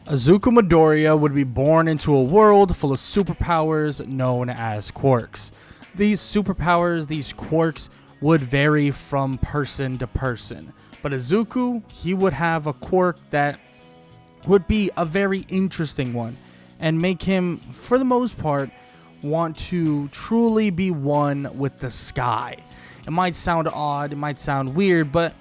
Azuka Midoriya would be born into a world full of superpowers known as quirks. These superpowers, these quirks, would vary from person to person. But Izuku, he would have a quirk that would be a very interesting one and make him, for the most part, want to truly be one with the sky. It might sound odd, it might sound weird, but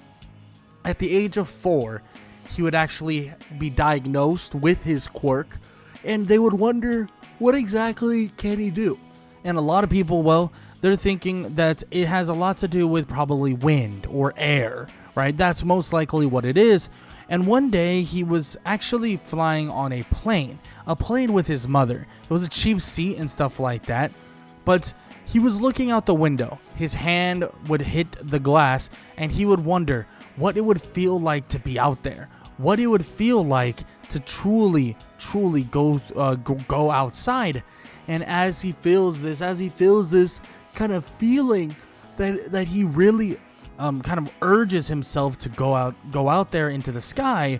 at the age of 4, he would actually be diagnosed with his quirk, and they would wonder, what exactly can he do? And a lot of people, well, they're thinking that it has a lot to do with probably wind or air, right? That's most likely what it is. And one day he was actually flying on a plane with his mother. It was a cheap seat and stuff like that, but he was looking out the window. His hand would hit the glass, and he would wonder what it would feel like to be out there, what it would feel like to truly go outside. And as he feels this kind of feeling that he really kind of urges himself to go out there into the sky,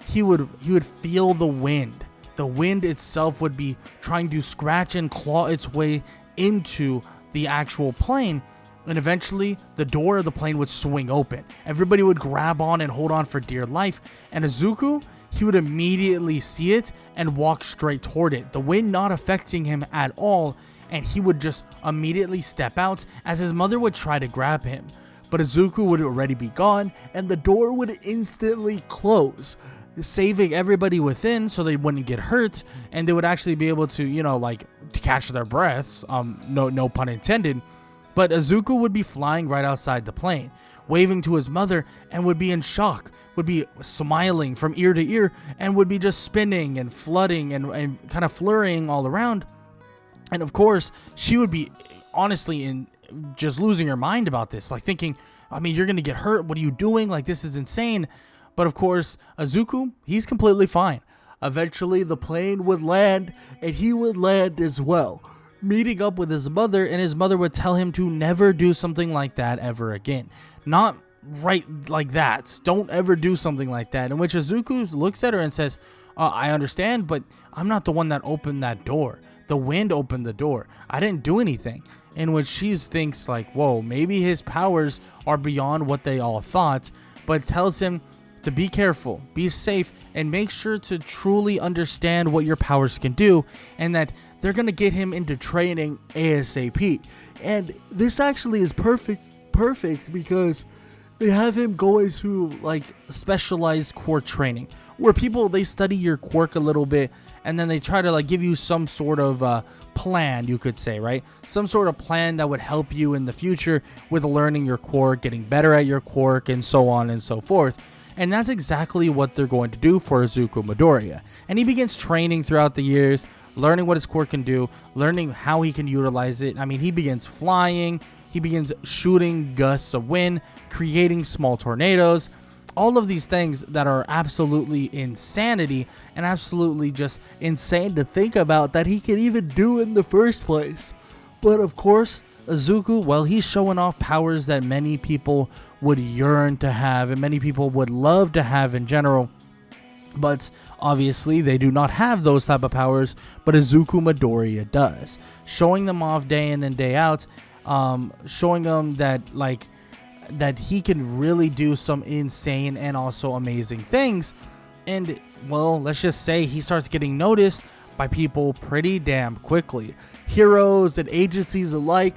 he would feel the wind. The wind itself would be trying to scratch and claw its way into the actual plane, and eventually the door of the plane would swing open. Everybody would grab on and hold on for dear life, and Izuku, he would immediately see it and walk straight toward it, the wind not affecting him at all, and he would just immediately step out as his mother would try to grab him. But Izuku would already be gone, and the door would instantly close, saving everybody within so they wouldn't get hurt, and they would actually be able to, to catch their breaths, no pun intended. But Izuku would be flying right outside the plane, waving to his mother, and would be in shock, would be smiling from ear to ear, and would be just spinning and flooding and kind of flurrying all around. And of course, she would be honestly just losing her mind about this, like thinking, you're going to get hurt. What are you doing? Like, this is insane. But of course, Izuku, he's completely fine. Eventually, the plane would land, and he would land as well, meeting up with his mother, and his mother would tell him to never do something like that ever again. Not right like that. Don't ever do something like that. In which Izuku looks at her and says, I understand, but I'm not the one that opened that door. The wind opened the door. I didn't do anything. In which she thinks like, whoa, maybe his powers are beyond what they all thought, but tells him to be careful, be safe, and make sure to truly understand what your powers can do, and that they're going to get him into training ASAP. And this actually is perfect because they have him go into like specialized quirk training, where they study your quirk a little bit, and then they try to like give you some sort of plan, you could say, right? Some sort of plan that would help you in the future with learning your quirk, getting better at your quirk, and so on and so forth. And that's exactly what they're going to do for Izuku Midoriya. And he begins training throughout the years, learning what his quirk can do, learning how he can utilize it. He begins flying, he begins shooting gusts of wind, creating small tornadoes, all of these things that are absolutely insanity and absolutely just insane to think about that he can even do in the first place. But of course, Izuku, well, he's showing off powers that many people would yearn to have and many people would love to have in general. But obviously, they do not have those type of powers, but Izuku Midoriya does. Showing them off day in and day out, showing them that he can really do some insane and also amazing things. And, well, let's just say he starts getting noticed by people pretty damn quickly. Heroes and agencies alike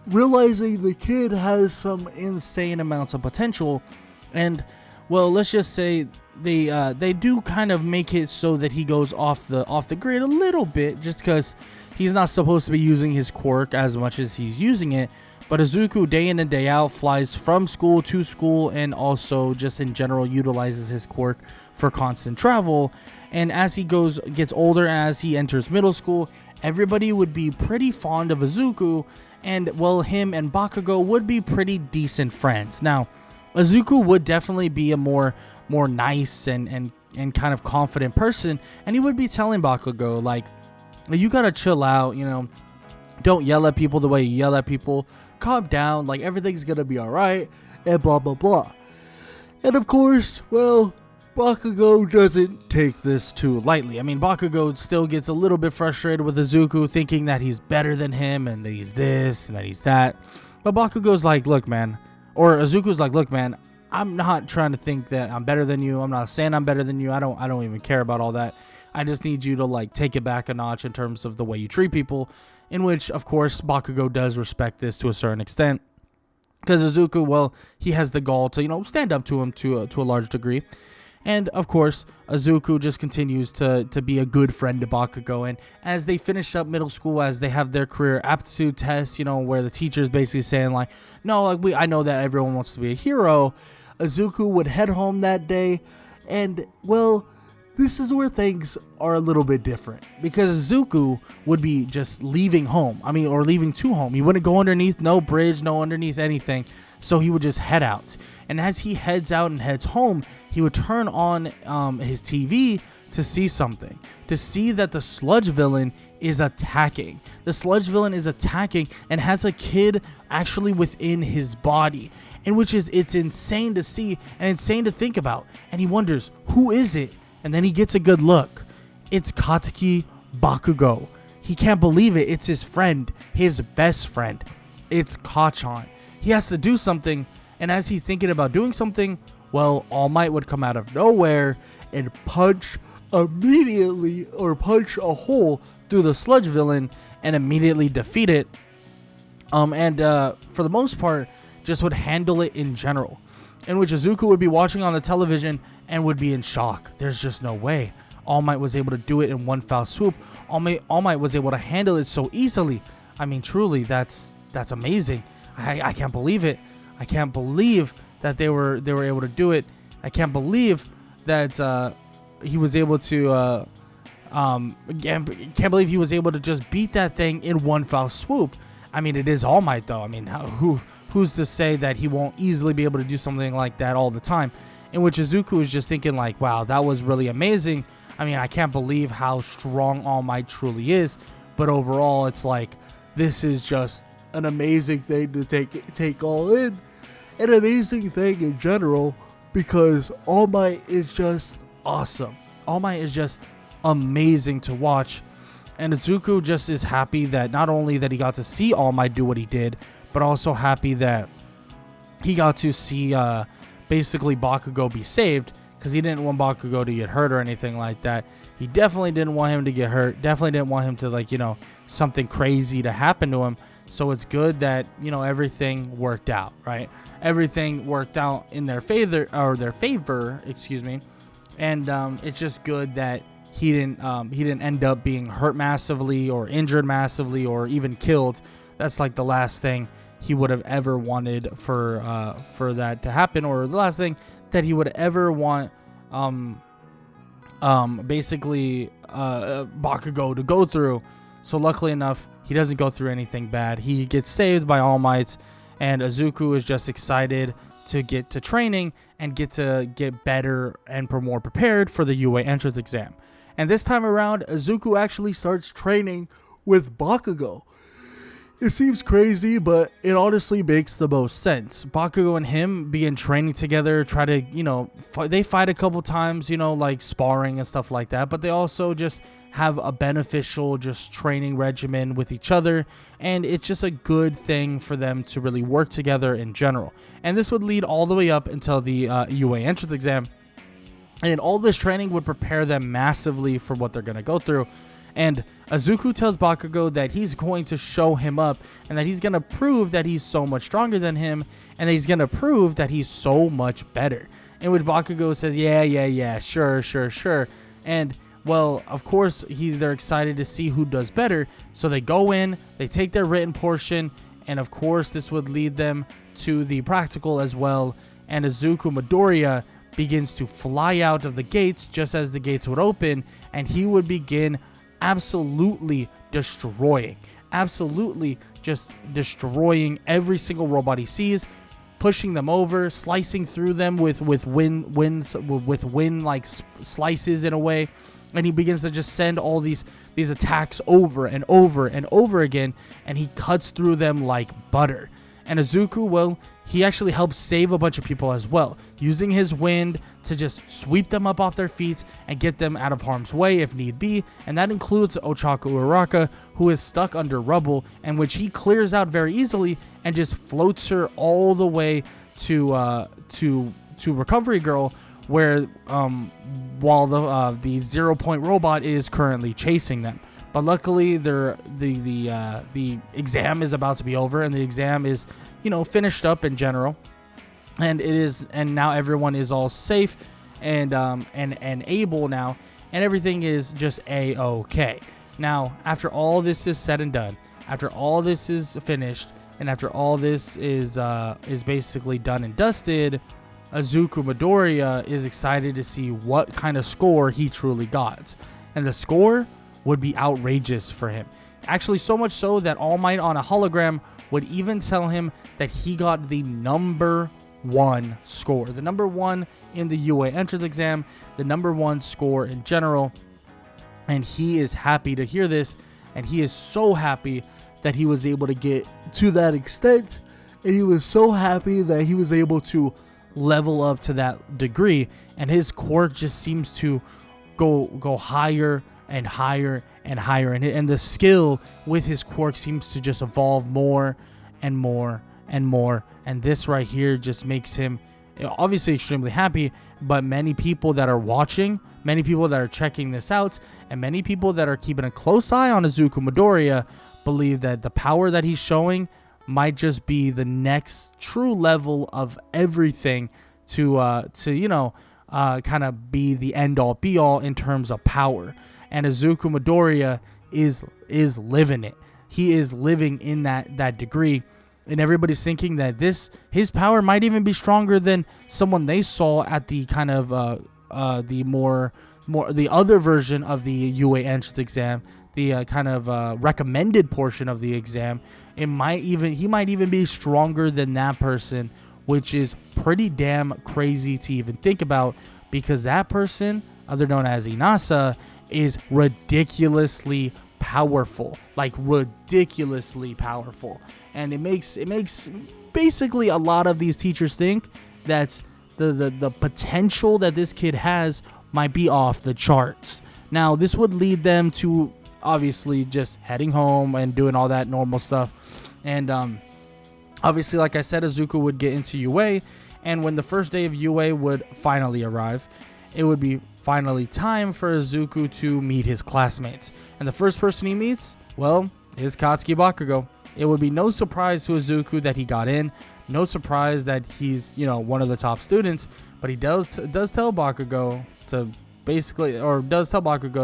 realizing the kid has some insane amounts of potential, and well, let's just say they do kind of make it so that he goes off the grid a little bit, just because he's not supposed to be using his quirk as much as he's using it. But Izuku, day in and day out, flies from school to school, and also just in general utilizes his quirk for constant travel. And as he gets older, as he enters middle school, everybody would be pretty fond of Izuku. And, well, him and Bakugo would be pretty decent friends. Now, Izuku would definitely be a more nice and kind of confident person. And he would be telling Bakugo, like, you gotta chill out, don't yell at people the way you yell at people. Calm down, like, everything's gonna be alright, and blah, blah, blah. And, of course, well, Bakugo doesn't take this too lightly. I mean, Bakugo still gets a little bit frustrated with Izuku, thinking that he's better than him and that he's this and that he's that. But Bakugo's like, look, man, or Izuku's like, look, man, I'm not trying to think that I'm better than you. I'm not saying I'm better than you. I don't even care about all that. I just need you to like take it back a notch in terms of the way you treat people, in which, of course, Bakugo does respect this to a certain extent. Because Izuku, well, he has the gall to, stand up to him to a large degree. And, of course, Izuku just continues to be a good friend to Bakugo. And as they finish up middle school, as they have their career aptitude tests, where the teacher's basically saying, like, no, like, I know that everyone wants to be a hero, Izuku would head home that day. And, well, this is where things are a little bit different. Because Izuku would be just leaving home. Or leaving to home. He wouldn't go underneath no bridge, no underneath anything. So he would just head out. And as he heads out and heads home, he would turn on his TV to see something. To see that the sludge villain is attacking. The sludge villain is attacking and has a kid actually within his body. In which it's insane to see and insane to think about. And he wonders, who is it? And then he gets a good look. It's Katsuki Bakugo. He can't believe it. It's his friend. His best friend. It's Kachan. He has to do something, and as he's thinking about doing something, well, All Might would come out of nowhere and punch a hole through the sludge villain and immediately defeat it. And for the most part, just would handle it in general. In which Izuku would be watching on the television and would be in shock. There's just no way. All Might was able to do it in one foul swoop. All Might was able to handle it so easily. I mean, truly, that's amazing. I can't believe it. I can't believe that they were able to do it. I can't believe that he was able to can't believe he was able to just beat that thing in one foul swoop. I mean, it is All Might though. I mean, who's to say that he won't easily be able to do something like that all the time? In which Izuku is just thinking like, wow, that was really amazing. I mean, I can't believe how strong All Might truly is. But overall, it's like, this is just an amazing thing to take all in. An amazing thing in general, because All Might is just awesome. All Might is just amazing to watch. And Izuku just is happy that not only that he got to see All Might do what he did, but also happy that he got to see basically Bakugo be saved, because he didn't want Bakugo to get hurt or anything like that. He definitely didn't want him to get hurt. Definitely didn't want him to, like, something crazy to happen to him. So it's good that, everything worked out, right? Everything worked out in their favor, excuse me. And it's just good that he didn't end up being hurt massively or injured massively or even killed. That's like the last thing he would have ever wanted for that to happen, or the last thing that he would ever want basically Bakugo to go through. So luckily enough, he doesn't go through anything bad. He gets saved by All Might, and Izuku is just excited to get to training and get better and more prepared for the UA entrance exam. And this time around, Izuku actually starts training with Bakugo. It seems crazy, but it honestly makes the most sense. Bakugo and him begin training together, try to, they fight a couple times, like sparring and stuff like that, but they also just have a beneficial just training regimen with each other, and it's just a good thing for them to really work together in general. And this would lead all the way up until the UA entrance exam, and all this training would prepare them massively for what they're going to go through. And Izuku tells Bakugo that he's going to show him up and that he's going to prove that he's so much stronger than him, and that he's going to prove that he's so much better. In which Bakugo says, yeah, sure. And, well, of course, they're excited to see who does better. So they go in, they take their written portion, and of course, this would lead them to the practical as well. And Izuku Midoriya begins to fly out of the gates just as the gates would open, and he would begin absolutely destroying every single robot he sees, pushing them over, slicing through them with wind like slices in a way. And he begins to just send all these attacks over and over and over again, and he cuts through them like butter. And Izuku, well, he actually helps save a bunch of people as well, using his wind to just sweep them up off their feet and get them out of harm's way if need be. And that includes Ochako Uraraka, who is stuck under rubble, and which he clears out very easily and just floats her all the way to Recovery Girl, where while the 0 Point robot is currently chasing them. But luckily, the exam is about to be over, and the exam is, finished up in general, and now everyone is all safe and able now, and everything is just a-okay. Now, after all this is said and done, after all this is finished, and after all this is basically done and dusted, Izuku Midoriya is excited to see what kind of score he truly got, and the score would be outrageous for him. Actually, so much so that All Might on a hologram would even tell him that he got the number 1 score. The number 1 in the UA entrance exam, the number 1 score in general. And he is happy to hear this, and he is so happy that he was able to get to that extent, and he was so happy that he was able to level up to that degree, and his quirk just seems to go higher and higher and higher, and the skill with his quirk seems to just evolve more and more and more, and this right here just makes him obviously extremely happy. But many people that are watching, many people that are checking this out, and many people that are keeping a close eye on Izuku Midoriya believe that the power that he's showing might just be the next true level of everything to kind of be the end all be all in terms of power. And Izuku Midoriya is living it. He is living in that degree, and everybody's thinking that his power might even be stronger than someone they saw at the kind of the other version of the UA entrance exam, the kind of recommended portion of the exam. He might even be stronger than that person, which is pretty damn crazy to even think about, because that person, other known as Inasa, is ridiculously powerful, like ridiculously powerful. And it makes basically a lot of these teachers think that the potential that this kid has might be off the charts. Now, this would lead them to obviously just heading home and doing all that normal stuff. And obviously, like I said, Izuku would get into UA, and when the first day of UA would finally arrive, it would be finally time for Izuku to meet his classmates. And the first person he meets, well, is Katsuki Bakugo. It would be no surprise to Izuku that he got in. No surprise that he's, one of the top students. But he does tell Bakugo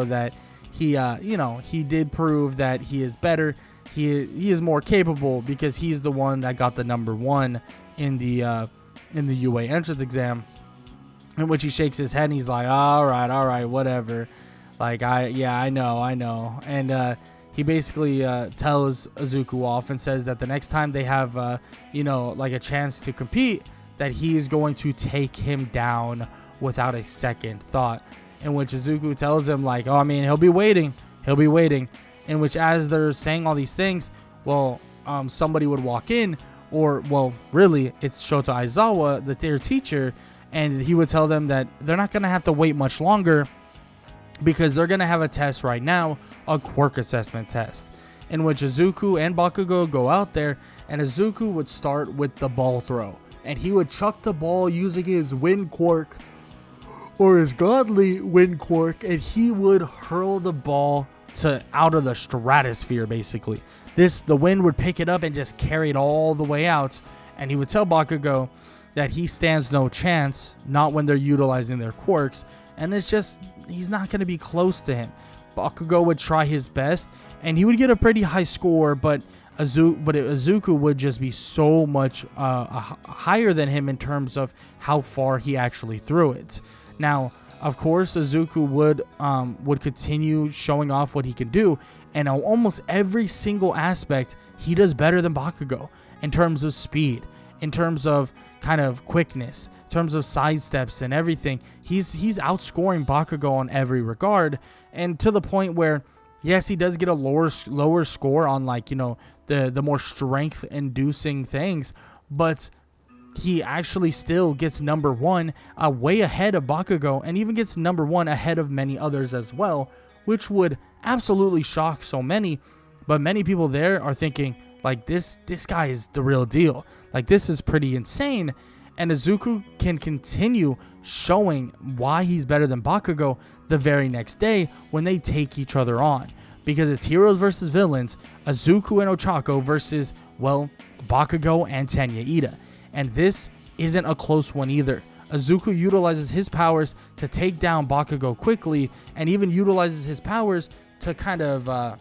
that he did prove that he is better. He is more capable because he's the one that got the number 1 in the UA entrance exam. In which he shakes his head and he's like, all right, whatever. Like, I know. And he basically tells Izuku off and says that the next time they have, like a chance to compete, that he is going to take him down without a second thought. In which Izuku tells him, like, he'll be waiting. In which, as they're saying all these things, somebody would walk in, really, it's Shota Aizawa, their teacher. And he would tell them that they're not going to have to wait much longer, because they're going to have a test right now, a quirk assessment test, in which Izuku and Bakugo go out there, and Izuku would start with the ball throw. And he would chuck the ball using his wind quirk, or his godly wind quirk, and he would hurl the ball out of the stratosphere, basically. The wind would pick it up and just carry it all the way out, and he would tell Bakugo that he stands no chance, not when they're utilizing their quirks, and he's not going to be close to him. Bakugo would try his best, and he would get a pretty high score, but Izuku would just be so much higher than him in terms of how far he actually threw it. Now, of course, Izuku would continue showing off what he can do, and on almost every single aspect, he does better than Bakugo in terms of speed, in terms of kind of quickness, in terms of sidesteps and everything. He's outscoring Bakugo on every regard, and to the point where, yes, he does get a lower score on, like, the more strength inducing things, but he actually still gets number one, way ahead of Bakugo, and even gets number one ahead of many others as well, which would absolutely shock so many. But many people there are thinking, like, this guy is the real deal. Like, this is pretty insane. And Izuku can continue showing why he's better than Bakugo the very next day when they take each other on. Because it's heroes versus villains, Izuku and Ochako versus, well, Bakugo and Tenya Ida. And this isn't a close one either. Izuku utilizes his powers to take down Bakugo quickly, and even utilizes his powers to kind of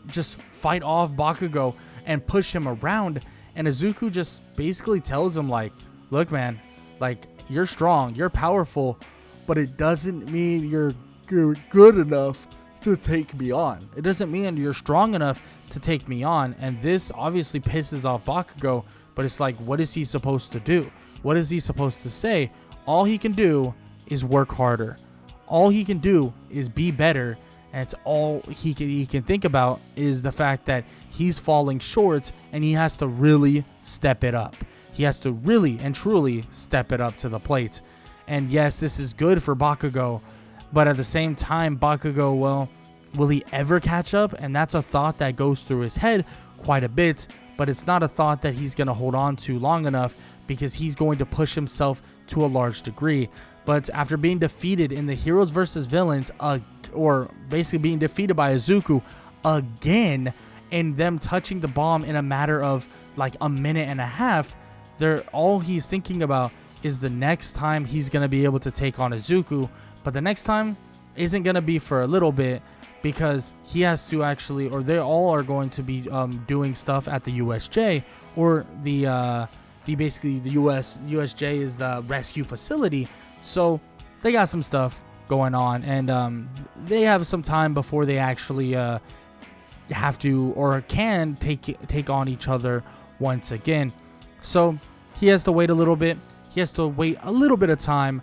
just fight off Bakugo and push him around. And Izuku just basically tells him, like, look, man, like, you're strong, you're powerful, but it doesn't mean you're good enough to take me on. It doesn't mean you're strong enough to take me on. And this obviously pisses off Bakugo, but it's like, what is he supposed to do? What is he supposed to say? All he can do is work harder. All he can do is be better. And it's all he can think about is the fact that he's falling short, and he has to really step it up. He has to really and truly step it up to the plate. And yes, this is good for Bakugo, but at the same time, Bakugo, well, will he ever catch up? And that's a thought that goes through his head quite a bit, but it's not a thought that he's going to hold on to long enough, because he's going to push himself to a large degree. But after being defeated in the heroes versus villains, or basically being defeated by Izuku again, and them touching the bomb in a matter of like a minute and a half, all he's thinking about is the next time he's going to be able to take on Izuku. But the next time isn't going to be for a little bit, because he has to actually, or they all are going to be doing stuff at the USJ, or basically the USJ is the rescue facility. So they got some stuff going on, and they have some time before they actually have to or can take on each other once again. So he has to wait a little bit. He has to wait a little bit of time,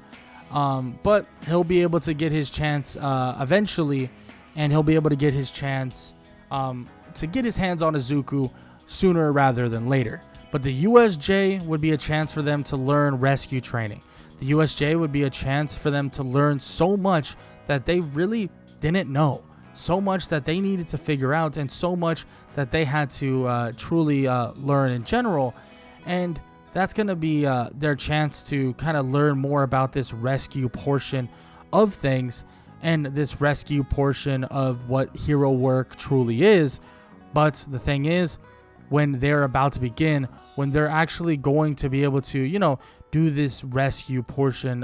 but he'll be able to get his chance eventually, and he'll be able to get his chance to get his hands on Izuku sooner rather than later. But the USJ would be a chance for them to learn rescue training. The USJ would be a chance for them to learn so much that they really didn't know, so much that they needed to figure out, and so much that they had to truly learn in general. And that's going to be their chance to kind of learn more about this rescue portion of things, and this rescue portion of what hero work truly is. But the thing is, when they're about to begin, when they're actually going to be able to, do this rescue portion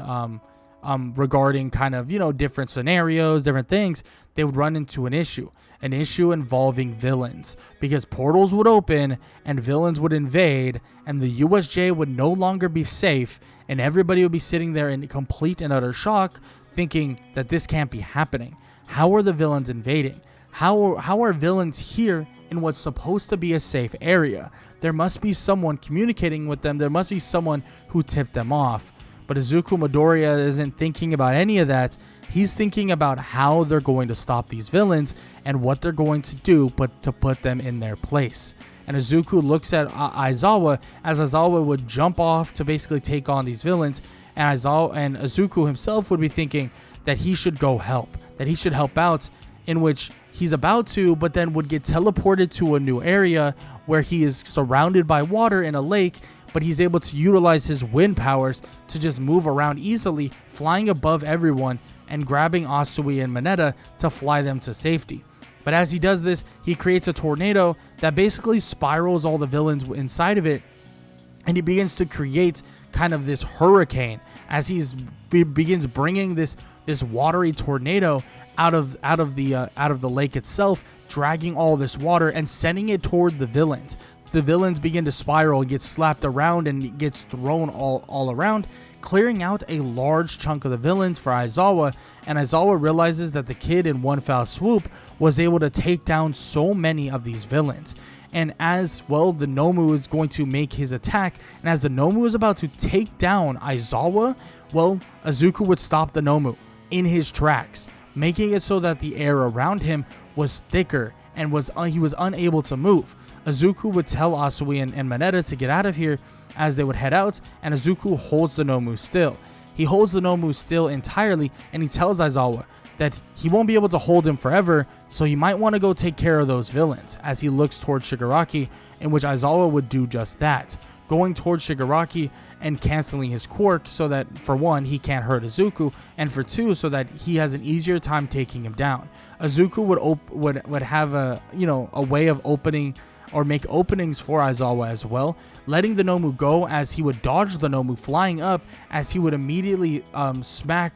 regarding kind of, different scenarios, different things, they would run into an issue involving villains, because portals would open and villains would invade, and the USJ would no longer be safe, and everybody would be sitting there in complete and utter shock, thinking that this can't be happening. How are the villains invading? How are villains here in what's supposed to be a safe area? There must be someone communicating with them. There must be someone who tipped them off. But Izuku Midoriya isn't thinking about any of that. He's thinking about how they're going to stop these villains and what they're going to do, but to put them in their place. And Izuku looks at Aizawa, as Aizawa would jump off to basically take on these villains, and Izuku himself would be thinking that he should go help, that he should help out, in which he's about to, but then would get teleported to a new area where he is surrounded by water in a lake, but he's able to utilize his wind powers to just move around easily, flying above everyone and grabbing Asui and Mineta to fly them to safety. But as he does this, he creates a tornado that basically spirals all the villains inside of it, and he begins to create kind of this hurricane as he begins bringing this watery tornado out of the lake itself, dragging all this water and sending it toward the villains. The villains begin to spiral and get slapped around and gets thrown all around, clearing out a large chunk of the villains for Aizawa. And Aizawa realizes that the kid in one foul swoop was able to take down so many of these villains. And as well, the Nomu is going to make his attack, and as the Nomu is about to take down Aizawa, well, Izuku would stop the Nomu in his tracks, making it so that the air around him was thicker and he was unable to move. Izuku would tell Asui and Mineta to get out of here, as they would head out, and Izuku holds the Nomu still. He holds the Nomu still entirely, and he tells Aizawa that he won't be able to hold him forever, so he might want to go take care of those villains, as he looks towards Shigaraki, in which Aizawa would do just that, going towards Shigaraki and canceling his quirk so that, for one, he can't hurt Izuku, and for two, so that he has an easier time taking him down. Izuku would have a way of opening or make openings for Aizawa as well, letting the Nomu go as he would dodge the Nomu flying up, as he would immediately smack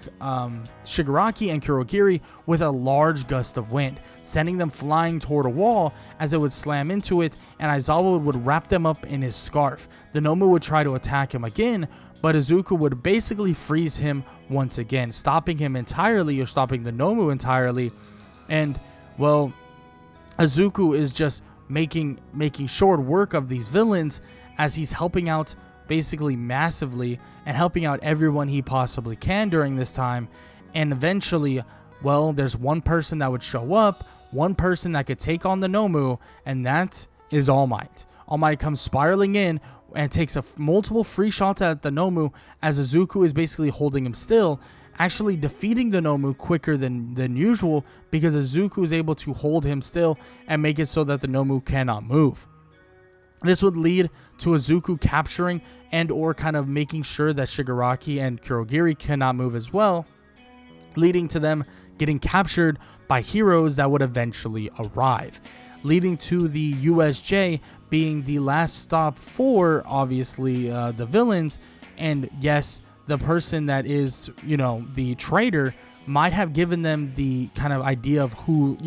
Shigaraki and Kurogiri with a large gust of wind, sending them flying toward a wall as it would slam into it, and Aizawa would wrap them up in his scarf. The Nomu would try to attack him again, but Izuku would basically freeze him once again, stopping him entirely, or stopping the Nomu entirely. And, well, Izuku is just making short work of these villains, as he's helping out basically massively and helping out everyone he possibly can during this time. And eventually, well, there's one person that would show up, one person that could take on the Nomu, and that is All Might. All Might comes spiraling in and takes multiple free shots at the Nomu, as Izuku is basically holding him still, actually defeating the Nomu quicker than usual, because Izuku is able to hold him still and make it so that the Nomu cannot move. This would lead to Izuku capturing and or kind of making sure that Shigaraki and Kurogiri cannot move as well, leading to them getting captured by heroes that would eventually arrive, leading to the USJ being the last stop for, obviously, the villains. And yes, the person that is, the traitor might have given them the kind of idea of who,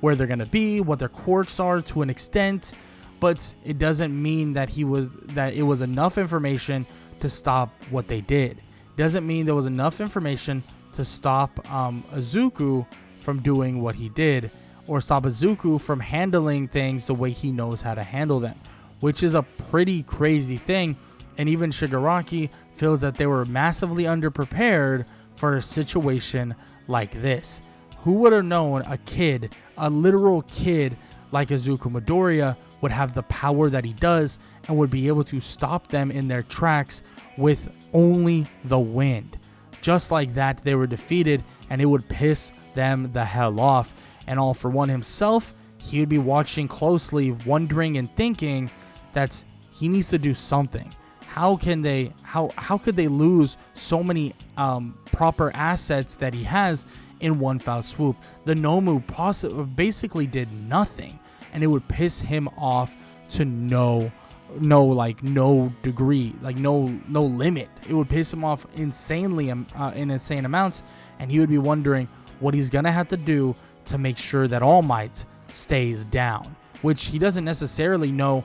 where they're going to be, what their quirks are to an extent, but it doesn't mean that it was enough information to stop what they did. It doesn't mean there was enough information to stop Izuku from doing what he did, or stop Izuku from handling things the way he knows how to handle them, which is a pretty crazy thing. And even Shigaraki feels that they were massively underprepared for a situation like this. Who would have known a literal kid like Izuku Midoriya would have the power that he does and would be able to stop them in their tracks with only the wind. Just like that, they were defeated, and it would piss them the hell off. And All For One himself, he would be watching closely, wondering and thinking that he needs to do something. How could they lose so many proper assets that he has in one foul swoop? The Nomu basically did nothing, and it would piss him off to no degree, like no limit. It would piss him off insanely in insane amounts, and he would be wondering what he's gonna have to do to make sure that All Might stays down, which he doesn't necessarily know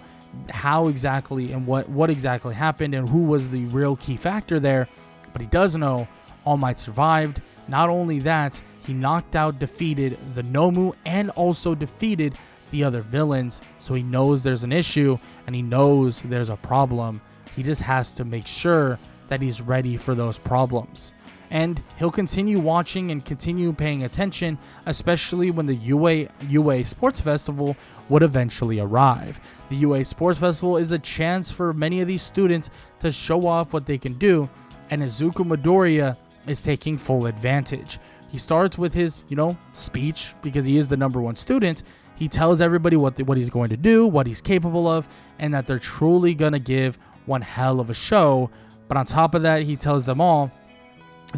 how exactly and what exactly happened and who was the real key factor there, but he does know All Might survived. Not only that, he defeated the Nomu and also defeated the other villains, so he knows there's an issue and he knows there's a problem. He just has to make sure that he's ready for those problems. And he'll continue watching and continue paying attention, especially when the UA Sports Festival would eventually arrive. The UA Sports Festival is a chance for many of these students to show off what they can do, and Izuku Midoriya is taking full advantage. He starts with his, speech, because he is the number one student. He tells everybody what he's going to do, what he's capable of, and that they're truly going to give one hell of a show. But on top of that, he tells them all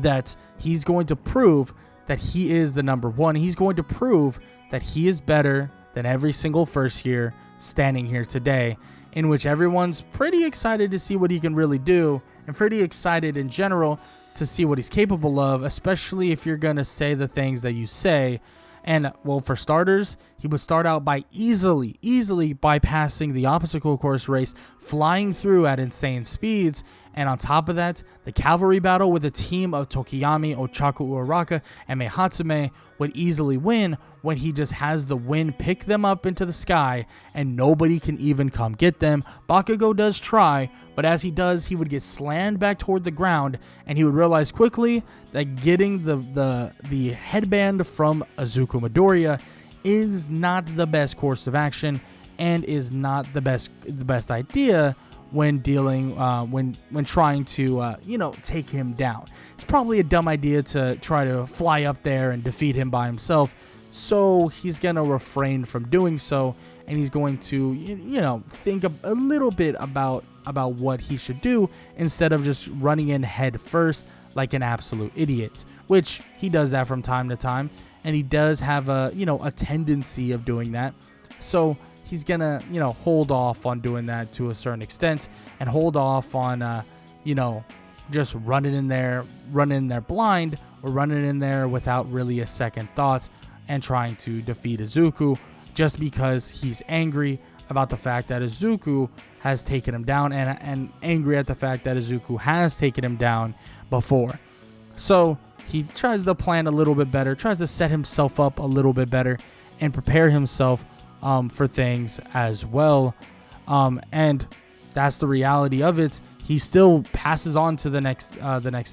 that he's going to prove that he is the number one. He's going to prove that he is better than every single first year standing here today, in which everyone's pretty excited to see what he can really do, and pretty excited in general to see what he's capable of, especially if you're going to say the things that you say. And, well, for starters, he would start out by easily bypassing the obstacle course race, flying through at insane speeds. And on top of that, the cavalry battle with a team of Tokiyami, Ochaku Uraraka, and Meihatsume would easily win when he just has the wind pick them up into the sky and nobody can even come get them. Bakugo does try, but as he does, he would get slammed back toward the ground, and he would realize quickly that getting the headband from Izuku Midoriya is not the best course of action and is not the best idea when dealing when trying to take him down. It's probably a dumb idea to try to fly up there and defeat him by himself, so he's gonna refrain from doing so, and he's going to think a little bit about what he should do instead of just running in head first like an absolute idiot, which he does that from time to time, and he does have a tendency of doing that. So he's gonna hold off on doing that to a certain extent, and hold off on just running in there blind, or running in there without really a second thought and trying to defeat Izuku, just because he's angry about the fact that Izuku has taken him down, and angry at the fact that Izuku has taken him down before. So he tries to plan a little bit better, tries to set himself up a little bit better, and prepare himself for things as well. And that's the reality of it. He still passes on to the next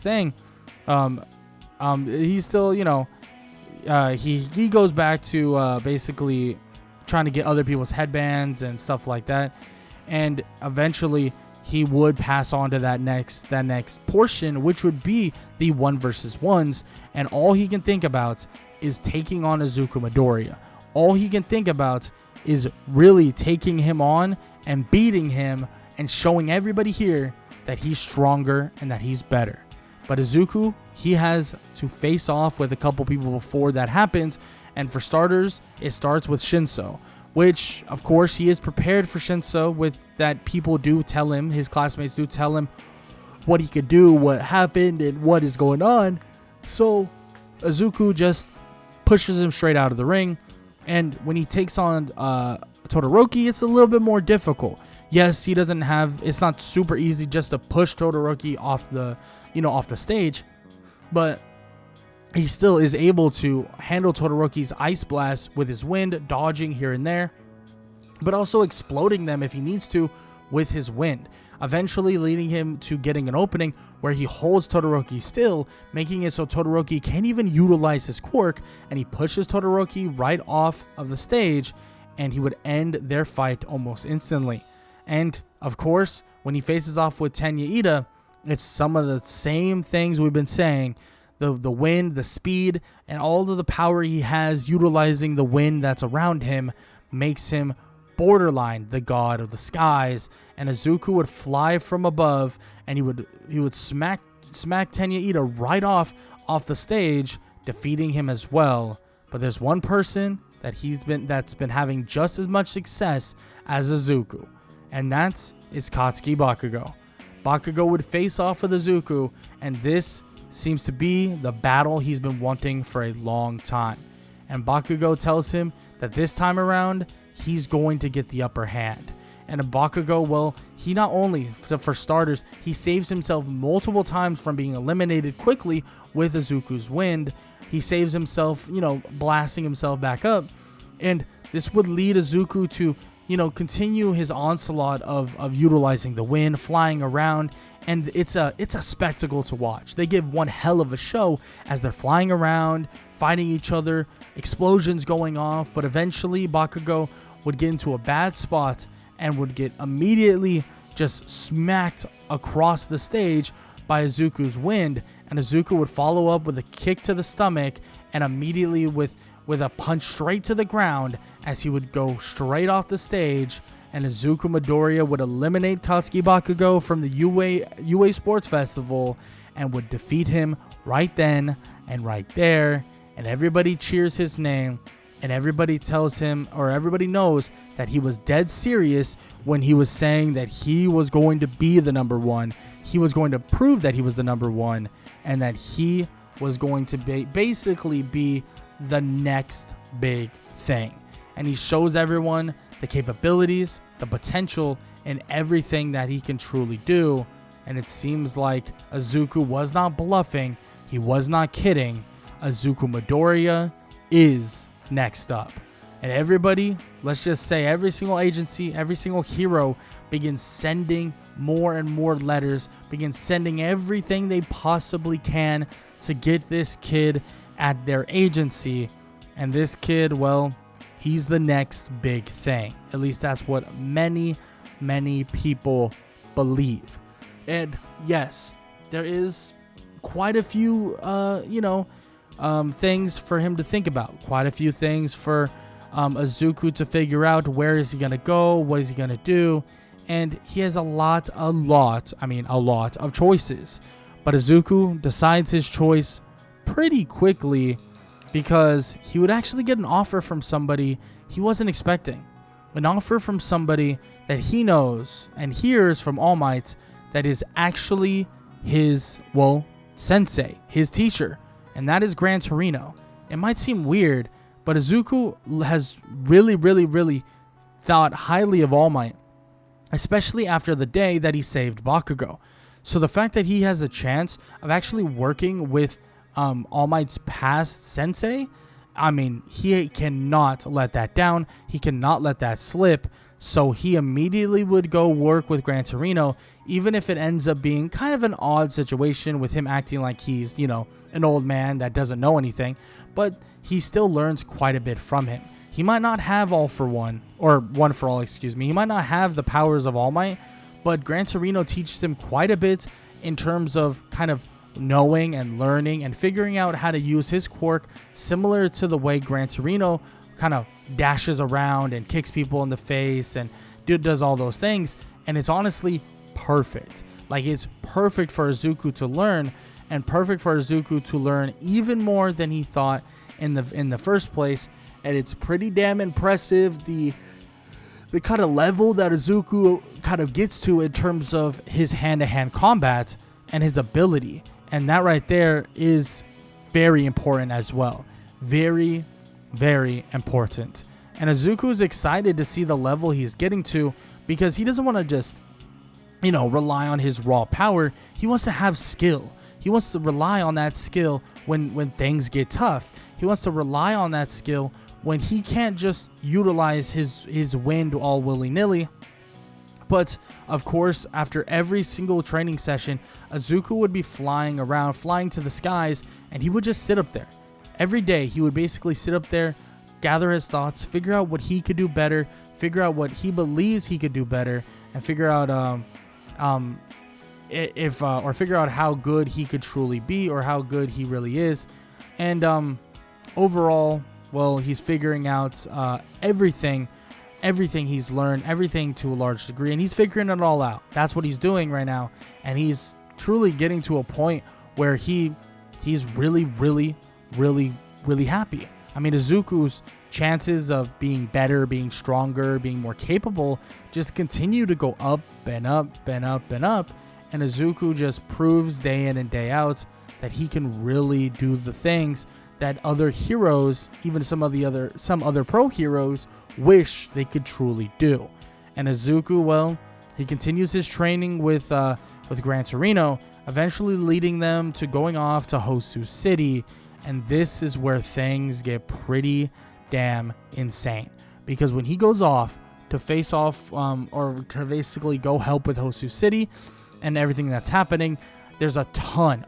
thing. He's still, he goes back to basically trying to get other people's headbands and stuff like that. And eventually he would pass on to that next portion, which would be the 1 versus 1s. And all he can think about is taking on Izuku Midoriya. All he can think about is really taking him on and beating him and showing everybody here that he's stronger and that he's better. But Izuku, he has to face off with a couple people before that happens. And for starters, it starts with Shinso, which, of course, he is prepared for Shinso with that. People do tell him, his classmates do tell him what he could do, what happened, and what is going on. So Izuku just pushes him straight out of the ring. And when he takes on Todoroki, it's a little bit more difficult. Yes, it's not super easy just to push Todoroki off the stage, but he still is able to handle Todoroki's ice blast with his wind, dodging here and there, but also exploding them if he needs to with his wind, eventually leading him to getting an opening where he holds Todoroki still, making it so Todoroki can't even utilize his quirk, and he pushes Todoroki right off of the stage, and he would end their fight almost instantly. And of course, when he faces off with Tenya Ida, it's some of the same things we've been saying. The wind, the speed, and all of the power he has utilizing the wind that's around him makes him borderline the god of the skies. And Izuku would fly from above, and he would smack Tenya Ida right off the stage, defeating him as well. But there's one person that's been having just as much success as Izuku, and that is Katsuki Bakugo. Bakugo would face off with Izuku, and this seems to be the battle he's been wanting for a long time. And Bakugo tells him that this time around, he's going to get the upper hand. And Bakugo, well, he not only, for starters, he saves himself multiple times from being eliminated quickly with Izuku's wind. He saves himself, blasting himself back up. And this would lead Izuku to, continue his onslaught of utilizing the wind, flying around. And it's a spectacle to watch. They give one hell of a show as they're flying around, fighting each other, explosions going off. But eventually, Bakugo would get into a bad spot and would get immediately just smacked across the stage by Izuku's wind. And Izuku would follow up with a kick to the stomach, and immediately with a punch straight to the ground as he would go straight off the stage. And Izuku Midoriya would eliminate Katsuki Bakugo from the UA Sports Festival and would defeat him right then and right there. And everybody cheers his name, and everybody tells him, or everybody knows, that he was dead serious when he was saying that he was going to be the number one. He was going to prove that he was the number one, and that he was going to basically be the next big thing. And he shows everyone the capabilities, the potential, and everything that he can truly do. And it seems like Izuku was not bluffing. He was not kidding. Izuku Midoriya is next up. And everybody, let's just say every single agency, every single hero begins sending more and more letters, begins sending everything they possibly can to get this kid at their agency. And this kid, well, he's the next big thing. At least that's what many people believe. And yes, there is quite a few, things for him to think about. Quite a few things for Izuku to figure out. Where is he going to go? What is he going to do? And he has a lot of choices. But Izuku decides his choice pretty quickly because he would actually get an offer from somebody he wasn't expecting. An offer from somebody that he knows and hears from All Might that is actually his, sensei, his teacher. And that is Gran Torino. It might seem weird, but Izuku has really, really, really thought highly of All Might, especially after the day that he saved Bakugo. So the fact that he has a chance of actually working with All Might's past sensei, he cannot let that down. He cannot let that slip. So he immediately would go work with Gran Torino, even if it ends up being kind of an odd situation with him acting like he's, an old man that doesn't know anything. But he still learns quite a bit from him. He might not have one for all, He might not have the powers of All Might, but Gran Torino teaches him quite a bit in terms of kind of knowing and learning and figuring out how to use his quirk, similar to the way Gran Torino kind of dashes around and kicks people in the face and does all those things. And it's honestly perfect. Like, it's perfect for Izuku to learn, and perfect for Izuku to learn even more than he thought in the first place. And it's pretty damn impressive, the kind of level that Izuku kind of gets to in terms of his hand-to-hand combat and his ability. And that right there is very important as well. Very, very important. And Izuku is excited to see the level he's getting to, because he doesn't want to just, rely on his raw power. He wants to have skill. He wants to rely on that skill when things get tough. He wants to rely on that skill when he can't just utilize his wind all willy-nilly. But, of course, after every single training session, Izuku would be flying to the skies, and he would just sit up there. Every day, he would basically sit up there, gather his thoughts, figure out what he could do better, figure out what he believes he could do better, and figure out figure out how good he could truly be, or how good he really is. And overall, he's figuring out everything he's learned, everything to a large degree, and he's figuring it all out. That's what he's doing right now, and he's truly getting to a point where he's really, really, really, really happy. Izuku's chances of being better, being stronger, being more capable just continue to go up and up and up and up, and Izuku just proves day in and day out that he can really do the things that other heroes, even some other pro heroes, wish they could truly do. And Izuku, he continues his training with Gran Torino, eventually leading them to going off to Hosu City. And this is where things get pretty damn insane, because when he goes off to face off or to basically go help with Hosu City and everything that's happening, there's a ton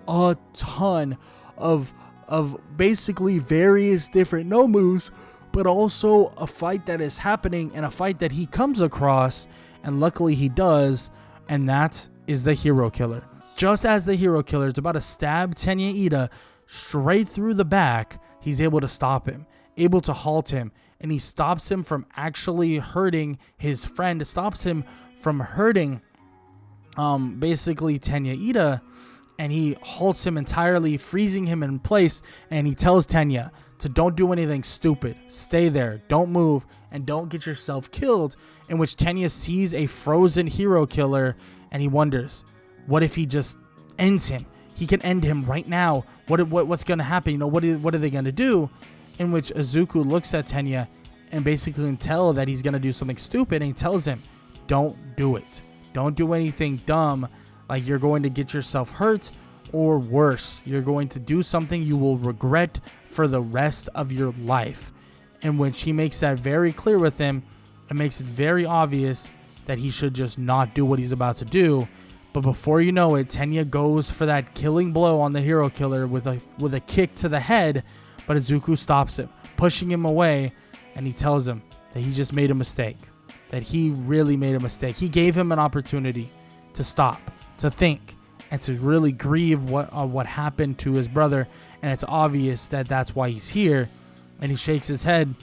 of basically various different Nomus, but also a fight that is happening and a fight that he comes across, and luckily he does, and that is the Hero Killer. Just as the Hero Killer is about to stab Tenya Ida straight through the back, he's able to stop him, able to halt him, and he stops him from actually hurting his friend, stops him from hurting basically Tenya Ida, and he halts him entirely, freezing him in place, and he tells Tenya to don't do anything stupid. Stay there, don't move, and don't get yourself killed, in which Tenya sees a frozen Hero Killer, and he wonders, what if he just ends him? He can end him right now. What's going to happen? What are they going to do? In which Izuku looks at Tenya and basically can tell that he's going to do something stupid, and he tells him, don't do it. Don't do anything dumb, like you're going to get yourself hurt, or worse, you're going to do something you will regret for the rest of your life. In which he makes that very clear with him, and makes it very obvious that he should just not do what he's about to do. But before you know it, Tenya goes for that killing blow on the Hero Killer with a kick to the head, but Izuku stops him, pushing him away, and he tells him that he just made a mistake, that he really made a mistake. He gave him an opportunity to stop, to think, and to really grieve what happened to his brother. And it's obvious that that's why he's here. And he shakes his head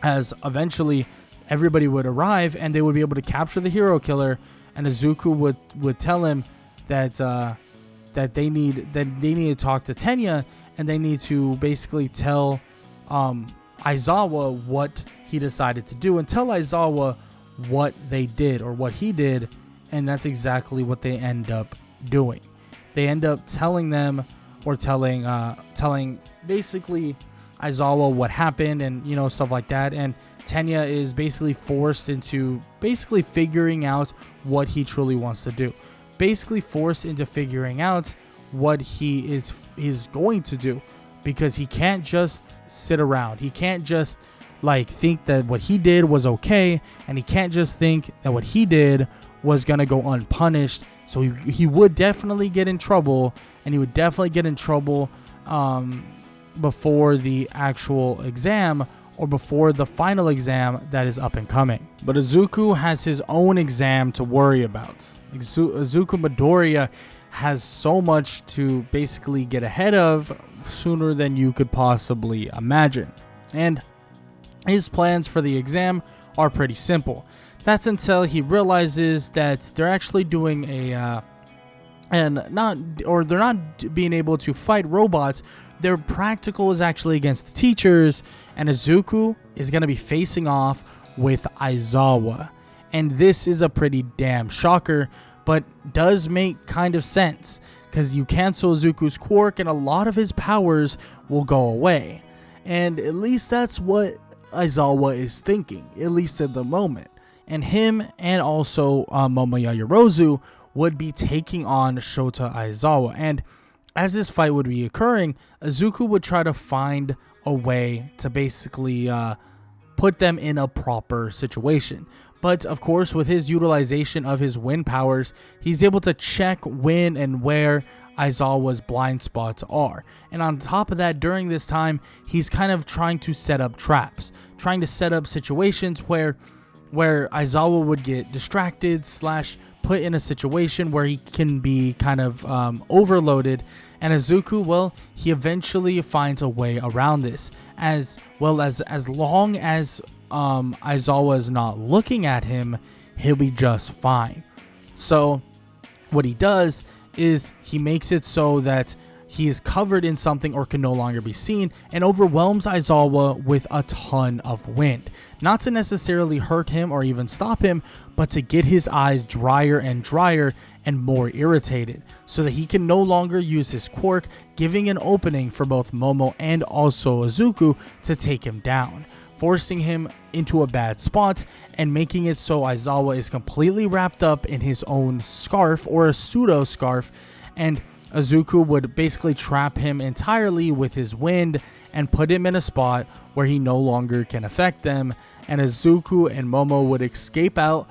as eventually everybody would arrive and they would be able to capture the hero killer. And Izuku would tell him that they need to talk to Tenya, and they need to basically tell Aizawa what he decided to do, and tell Aizawa what they did or what he did. And that's exactly what they end up doing. They end up telling them, or telling basically Aizawa what happened, and stuff like that. And Tenya is basically forced into basically figuring out what he truly wants to do, basically forced into figuring out what he is going to do, because he can't just sit around. He can't just think that what he did was okay, and he can't just think that what he did was gonna go unpunished. So he would definitely get in trouble, and he would definitely get in trouble before the actual exam, or before the final exam that is up and coming. But Izuku has his own exam to worry about. Izuku Midoriya has so much to basically get ahead of sooner than you could possibly imagine. And his plans for the exam are pretty simple. That's until he realizes that they're actually doing they're not being able to fight robots. Their practical is actually against the teachers, and Izuku is going to be facing off with Aizawa. And this is a pretty damn shocker, but does make kind of sense, because you cancel Izuku's quirk and a lot of his powers will go away. And at least that's what Aizawa is thinking, at least at the moment. And him and also Momo Yaoyorozu would be taking on Shota Aizawa. And as this fight would be occurring, Izuku would try to find a way to basically put them in a proper situation. But of course, with his utilization of his wind powers, he's able to check when and where Aizawa's blind spots are. And on top of that, during this time, he's kind of trying to set up traps, trying to set up situations where Aizawa would get distracted / put in a situation where he can be kind of overloaded. And Izuku, well, he eventually finds a way around this. As long as Aizawa is not looking at him, he'll be just fine. So what he does is he makes it so that he is covered in something or can no longer be seen, and overwhelms Aizawa with a ton of wind. Not to necessarily hurt him or even stop him, but to get his eyes drier and drier and more irritated, so that he can no longer use his quirk, giving an opening for both Momo and also Izuku to take him down, forcing him into a bad spot and making it so Aizawa is completely wrapped up in his own scarf, or a pseudo scarf, and Izuku would basically trap him entirely with his wind and put him in a spot where he no longer can affect them, and Izuku and Momo would escape out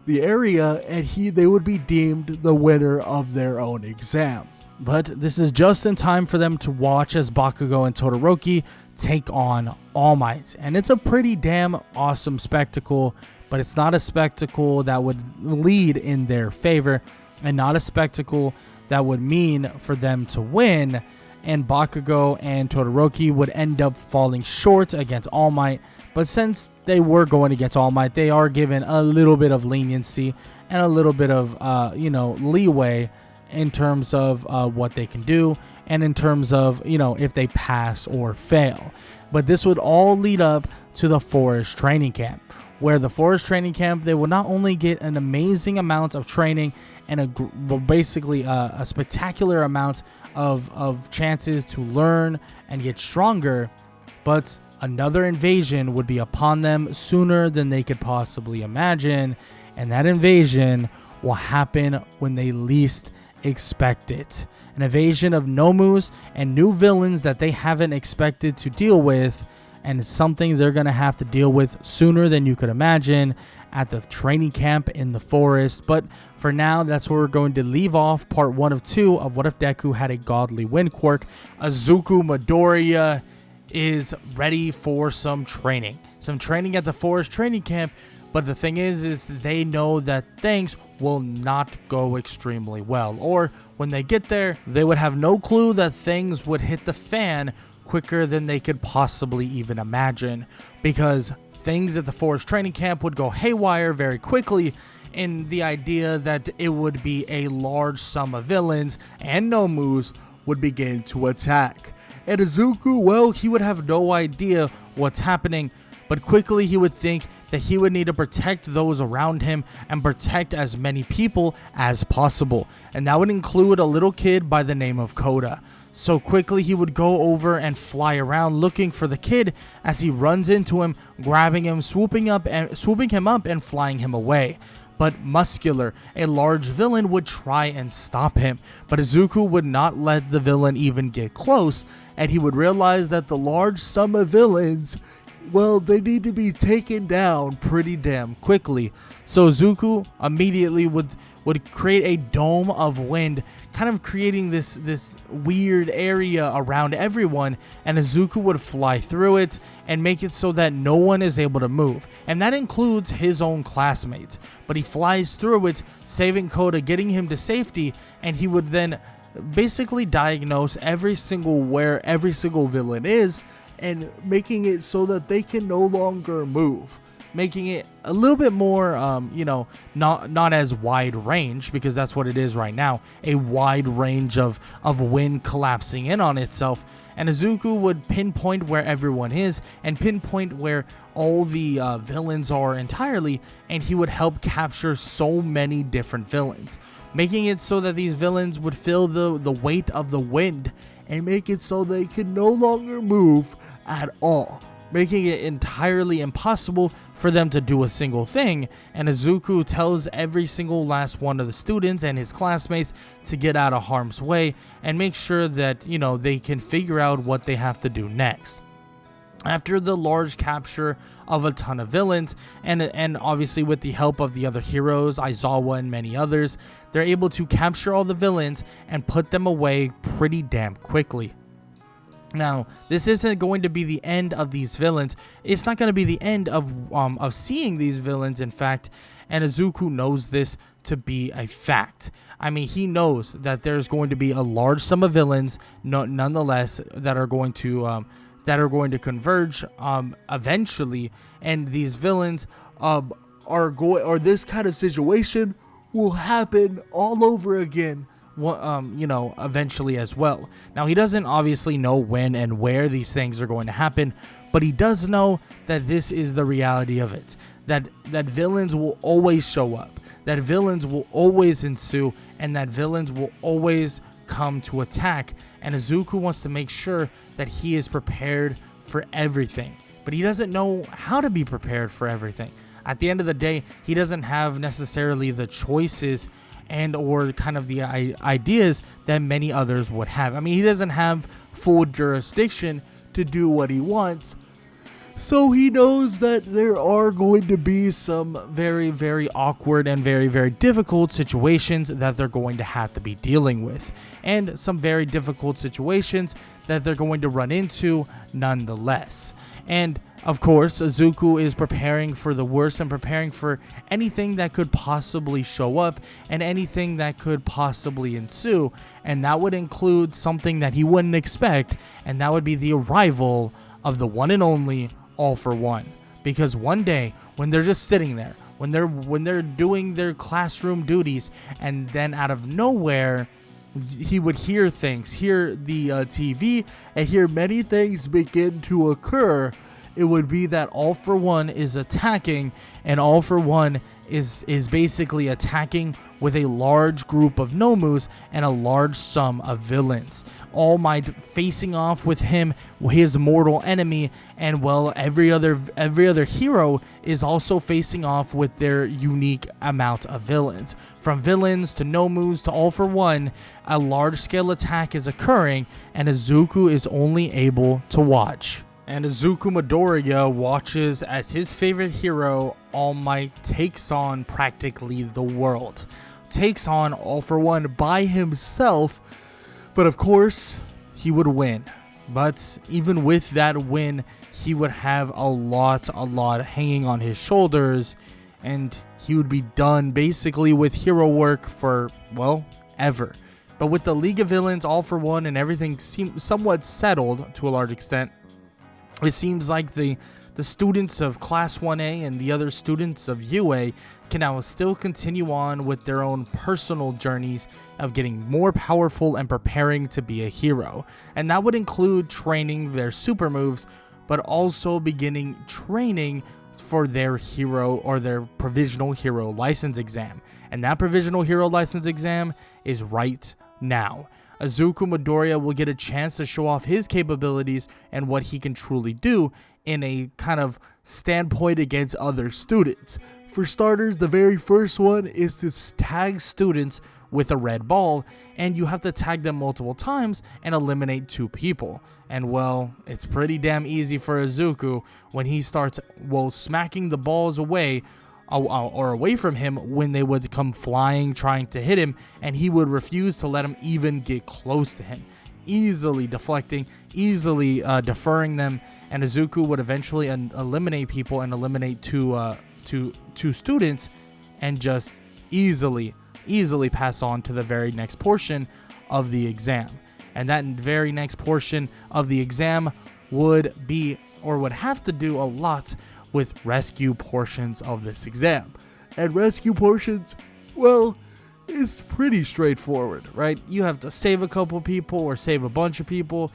the area, and they would be deemed the winner of their own exam. But this is just in time for them to watch as Bakugo and Todoroki take on All Might. And it's a pretty damn awesome spectacle, but it's not a spectacle that would lead in their favor, and not a spectacle that would mean for them to win. And Bakugo and Todoroki would end up falling short against All Might. But since they were going against All Might, they are given a little bit of leniency and a little bit of leeway in terms of what they can do, and in terms of if they pass or fail. But this would all lead up to the Forest Training Camp, where the Forest Training Camp, they will not only get an amazing amount of training and basically a spectacular amount of chances to learn and get stronger, but another invasion would be upon them sooner than they could possibly imagine. And that invasion will happen when they least expect it. An invasion of Nomus and new villains that they haven't expected to deal with, and it's something they're going to have to deal with sooner than you could imagine at the training camp in the forest. But for now, that's where we're going to leave off part 1 of 2 of What If Deku Had a Godly Wind Quirk. Izuku Midoriya is ready for some training at the Forest Training Camp. But the thing is they know that things will not go extremely well. Or when they get there, they would have no clue that things would hit the fan quicker than they could possibly even imagine, because things at the forest training camp would go haywire very quickly, in the idea that it would be a large sum of villains and Nomus would begin to attack. And Izuku, well, he would have no idea what's happening, but quickly he would think that he would need to protect those around him and protect as many people as possible. And that would include a little kid by the name of Koda. So quickly he would go over and fly around looking for the kid as he runs into him, grabbing him, swooping him up and flying him away. But Muscular, a large villain, would try and stop him, but Izuku would not let the villain even get close, and he would realize that the large sum of villains, well, they need to be taken down pretty damn quickly. So Izuku immediately would create a dome of wind, kind of creating this weird area around everyone, and Izuku would fly through it and make it so that no one is able to move. And that includes his own classmates. But he flies through it, saving Koda, getting him to safety, and he would then basically diagnose every single villain is, and making it so that they can no longer move, making it a little bit more not as wide range, because that's what it is right now, a wide range of wind collapsing in on itself. And Izuku would pinpoint where everyone is and pinpoint where all the villains are entirely, and he would help capture so many different villains, making it so that these villains would feel the weight of the wind and make it so they can no longer move at all, making it entirely impossible for them to do a single thing. And Izuku tells every single last one of the students and his classmates to get out of harm's way and make sure that, they can figure out what they have to do next. After the large capture of a ton of villains, and obviously with the help of the other heroes, Aizawa and many others, they're able to capture all the villains and put them away pretty damn quickly. Now, this isn't going to be the end of these villains. It's not going to be the end of seeing these villains, in fact, and Izuku knows this to be a fact. I mean, he knows that there's going to be a large sum of villains, nonetheless, that are going to converge eventually, and these villains or this kind of situation will happen all over again, eventually as well. Now, he doesn't obviously know when and where these things are going to happen, but he does know that this is the reality of it, that villains will always show up, that villains will always ensue, and that villains will always come to attack. And Izuku wants to make sure that he is prepared for everything, but he doesn't know how to be prepared for everything. At the end of the day, he doesn't have necessarily the choices and or kind of the ideas that many others would have. I mean, he doesn't have full jurisdiction to do what he wants, so he knows that there are going to be some very, very awkward and very, very difficult situations that they're going to have to be dealing with, and some very difficult situations that they're going to run into nonetheless. And of course, Izuku is preparing for the worst and preparing for anything that could possibly show up and anything that could possibly ensue, and that would include something that he wouldn't expect, and that would be the arrival of the one and only All for One. Because one day, when they're just sitting there, when they're doing their classroom duties, and then out of nowhere, he would hear the TV, and hear many things begin to occur. It would be that All for One is attacking, and All for One is basically attacking with a large group of Nomus and a large sum of villains. All Might facing off with him, his mortal enemy, and well, every other hero is also facing off with their unique amount of villains. From villains to Nomus to All for One, a large scale attack is occurring, and Izuku is only able to watch. And Izuku Midoriya watches as his favorite hero, All Might, takes on practically the world. Takes on All for One by himself, but of course, he would win. But even with that win, he would have a lot hanging on his shoulders, and he would be done basically with hero work for, well, ever. But with the League of Villains All for One and everything seems somewhat settled to a large extent, it seems like the students of Class 1A and the other students of UA can now still continue on with their own personal journeys of getting more powerful and preparing to be a hero. And that would include training their super moves, but also beginning training for their hero or their provisional hero license exam. And that provisional hero license exam is right now. Izuku Midoriya will get a chance to show off his capabilities and what he can truly do in a kind of standpoint against other students. For starters, the very first one is to tag students with a red ball, and you have to tag them multiple times and eliminate 2 people. And well, it's pretty damn easy for Izuku when he starts, well, smacking the balls away or away from him when they would come flying trying to hit him, and he would refuse to let them even get close to him, easily deflecting, easily deferring them, and Izuku would eventually eliminate people and eliminate two students and just easily pass on to the very next portion of the exam. And that very next portion of the exam would be, or would have to do a lot with rescue portions of this exam. And rescue portions, well, it's pretty straightforward, right? You have to save a couple people or save a bunch of people,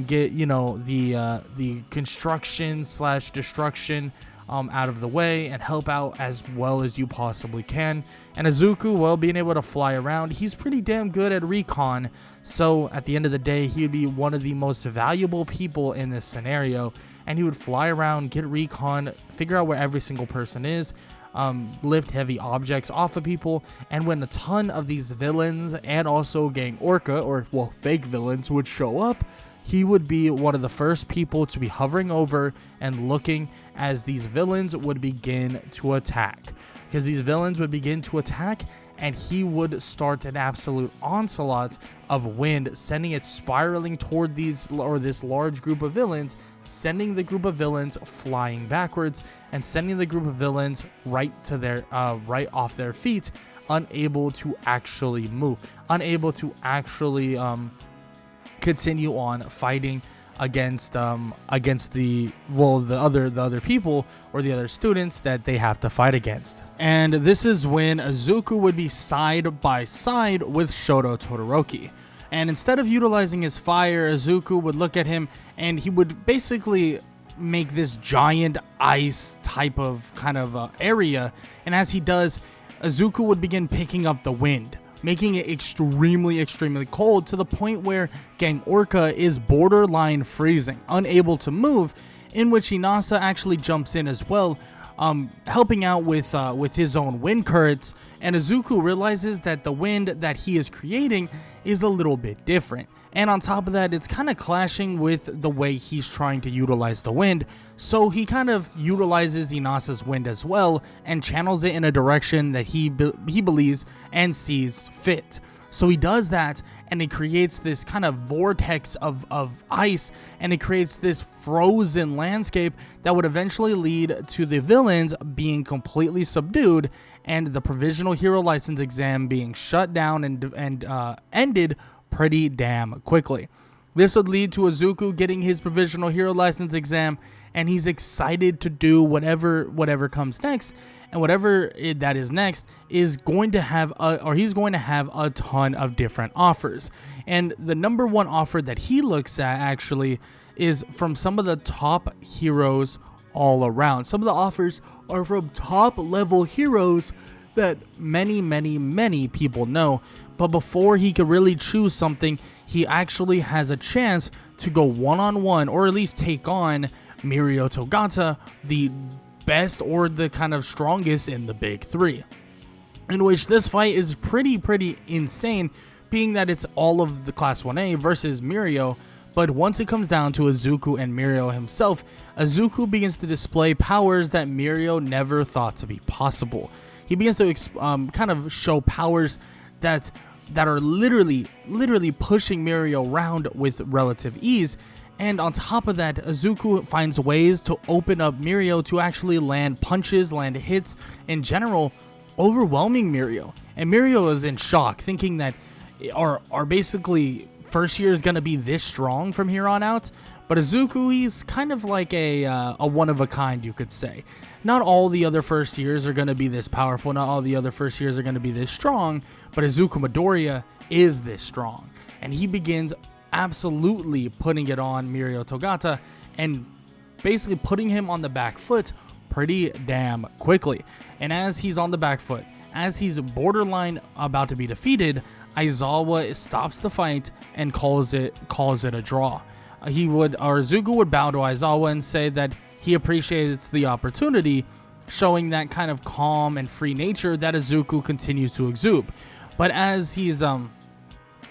get, the construction / destruction out of the way and help out as well as you possibly can. And Izuku, well, being able to fly around, he's pretty damn good at recon. So at the end of the day, he would be one of the most valuable people in this scenario, and he would fly around, get recon, figure out where every single person is, lift heavy objects off of people. And when a ton of these villains and also Gang Orca, or well, fake villains, would show up, he would be one of the first people to be hovering over and looking as these villains would begin to attack. Because these villains would begin to attack, and he would start an absolute onslaught of wind, sending it spiraling toward this large group of villains, sending the group of villains flying backwards, and sending the group of villains right off their feet, unable to actually move, unable to actually continue on fighting against the other people or the other students that they have to fight against. And this is when Izuku would be side by side with Shoto Todoroki. And instead of utilizing his fire, Izuku would look at him and he would basically make this giant ice type of kind of area. And as he does, Izuku would begin picking up the wind, making it extremely cold to the point where Gang Orca is borderline freezing, unable to move, in which Hinata actually jumps in as well, helping out with his own wind currents. And Izuku realizes that the wind that he is creating is a little bit different. And on top of that, it's kind of clashing with the way he's trying to utilize the wind. So he kind of utilizes Hinata's wind as well and channels it in a direction that he believes and sees fit. So he does that, and it creates this kind of vortex of ice, and it creates this frozen landscape that would eventually lead to the villains being completely subdued and the provisional hero license exam being shut down and ended pretty damn quickly. This would lead to Izuku getting his provisional hero license exam, and he's excited to do whatever comes next. And whatever that is next is going to have he's going to have a ton of different offers. And the number one offer that he looks at actually is from some of the top heroes all around. Some of the offers are from top level heroes that many people know. But before he could really choose something, he actually has a chance to go one-on-one, or at least take on Mirio Togata, the best or the kind of strongest in the big three. In which this fight is pretty insane, being that it's all of the Class 1A versus Mirio. But once it comes down to Izuku and Mirio himself, Izuku begins to display powers that Mirio never thought to be possible. He begins to kind of show powers that are literally pushing Mirio around with relative ease. And on top of that, Izuku finds ways to open up Mirio to actually land punches, land hits, in general, overwhelming Mirio. And Mirio is in shock, thinking that our basically first year is going to be this strong from here on out. But Izuku, he's kind of like a one of a kind, you could say. Not all the other first years are going to be this powerful. Not all the other first years are going to be this strong. But Izuku Midoriya is this strong. And he begins absolutely putting it on Mirio Togata and basically putting him on the back foot pretty damn quickly. And as he's on the back foot, as he's borderline about to be defeated, Aizawa stops the fight and calls it a draw. Izuku would bow to Aizawa and say that he appreciates the opportunity, showing that kind of calm and free nature that Izuku continues to exude. But as he's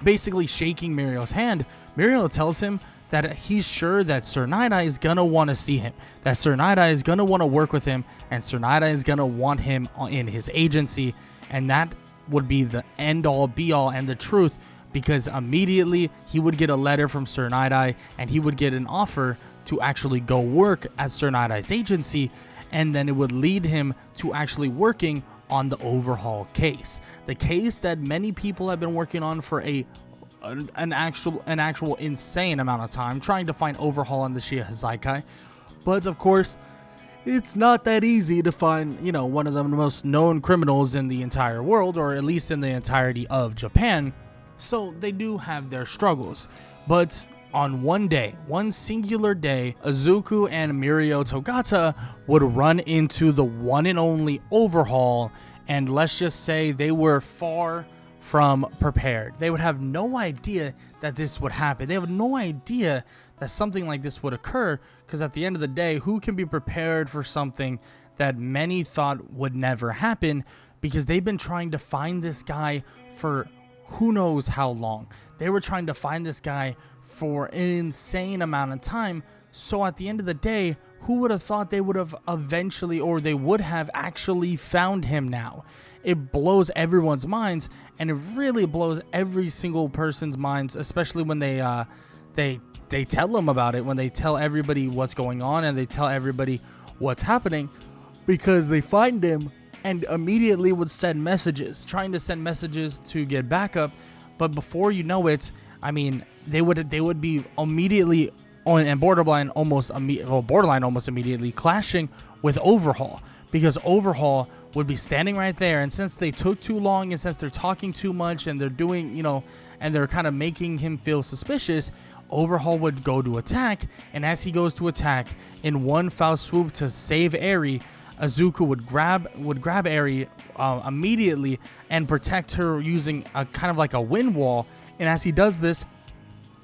basically shaking Mirio's hand, Mirio tells him that he's sure that Sir Night-Eye is gonna want to see him, that Sir Night-Eye is gonna want to work with him, and Sir Night-Eye is gonna want him in his agency, and that would be the end-all be-all and the truth, because immediately he would get a letter from Sir Night-Eye and he would get an offer to actually go work at Sir Night-Eye's agency, and then it would lead him to actually working on the Overhaul case. The case that many people have been working on for an actual insane amount of time, trying to find Overhaul in the Shiozaikai. But of course, it's not that easy to find, one of the most known criminals in the entire world, or at least in the entirety of Japan. So they do have their struggles. But on one singular day, Izuku and Mirio Togata would run into the one and only Overhaul, and let's just say they were far from prepared. They would have no idea that this would happen. They have no idea that something like this would occur, because at the end of the day, who can be prepared for something that many thought would never happen, because they've been trying to find this guy for who knows how long. They were trying to find this guy for an insane amount of time. So at the end of the day, who would have thought they would have eventually, or they would have actually found him now? It blows everyone's minds, and it really blows every single person's minds, especially when they tell them about it, when they tell everybody what's going on and they tell everybody what's happening, because they find him and immediately would send messages, trying to send messages to get backup. But before you know it, I mean, they would be immediately on, and borderline almost immediately clashing with Overhaul, because Overhaul would be standing right there, and since they took too long, and since they're talking too much, and they're doing, and they're kind of making him feel suspicious, Overhaul would go to attack, and as he goes to attack, in one foul swoop to save Eri, Izuku would grab Eri immediately and protect her using a kind of like a wind wall, and as he does this,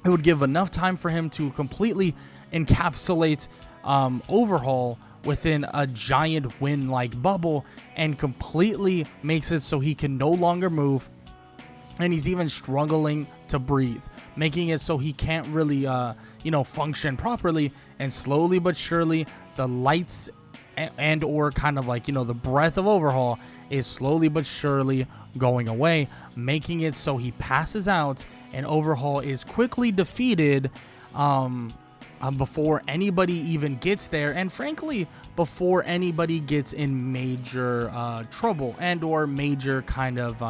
it would give enough time for him to completely encapsulate Overhaul within a giant wind-like bubble, and completely makes it so he can no longer move, and he's even struggling to breathe, making it so he can't really function properly. And slowly but surely, the lights and or kind of like the breath of Overhaul is slowly but surely going away, making it so he passes out, and Overhaul is quickly defeated before anybody even gets there, and frankly before anybody gets in major trouble and or major kind of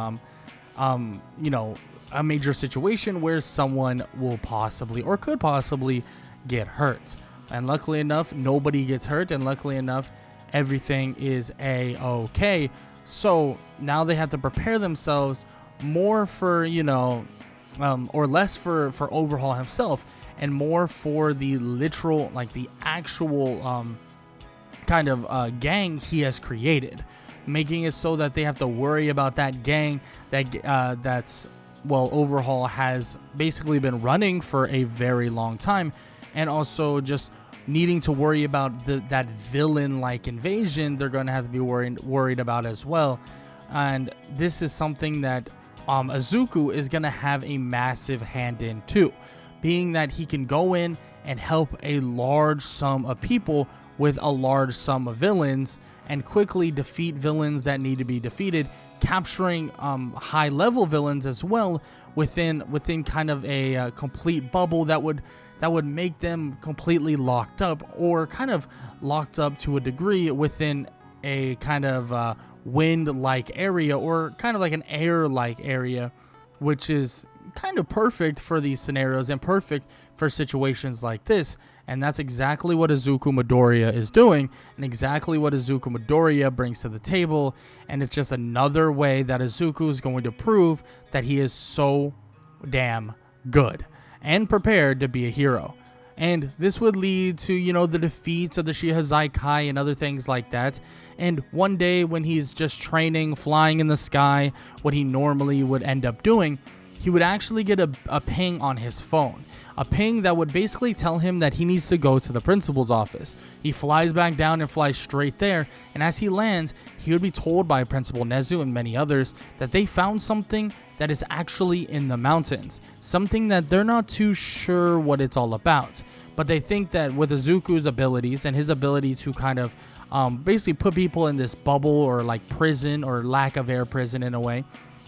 a major situation where someone will possibly or could possibly get hurt. And luckily enough, nobody gets hurt, and luckily enough, everything is a-okay. So now they have to prepare themselves more for or less for Overhaul himself, and more for the literal, like the actual kind of gang he has created, making it so that they have to worry about that gang that's Overhaul has basically been running for a very long time, and also just needing to worry about that villain-like invasion they're going to have to be worried about as well. And this is something that Izuku is going to have a massive hand in too, being that he can go in and help a large sum of people with a large sum of villains, and quickly defeat villains that need to be defeated, capturing high level villains as well within kind of a complete bubble that would that would make them completely locked up, or kind of locked up to a degree within a kind of wind-like area, or kind of like an air-like area, which is kind of perfect for these scenarios and perfect for situations like this. And that's exactly what Izuku Midoriya is doing, and exactly what Izuku Midoriya brings to the table. And it's just another way that Izuku is going to prove that he is so damn good and prepared to be a hero. And this would lead to, you know, the defeats of the Shihazai Kai and other things like that. And one day when he's just training, flying in the sky, what he normally would end up doing, he would actually get a ping on his phone. A ping that would basically tell him that he needs to go to the principal's office. He flies back down and flies straight there. And as he lands, he would be told by Principal Nezu and many others that they found something that is actually in the mountains. Something that they're not too sure what it's all about. But they think that with Izuku's abilities and his ability to kind of basically put people in this bubble, or like prison, or lack of air prison in a way,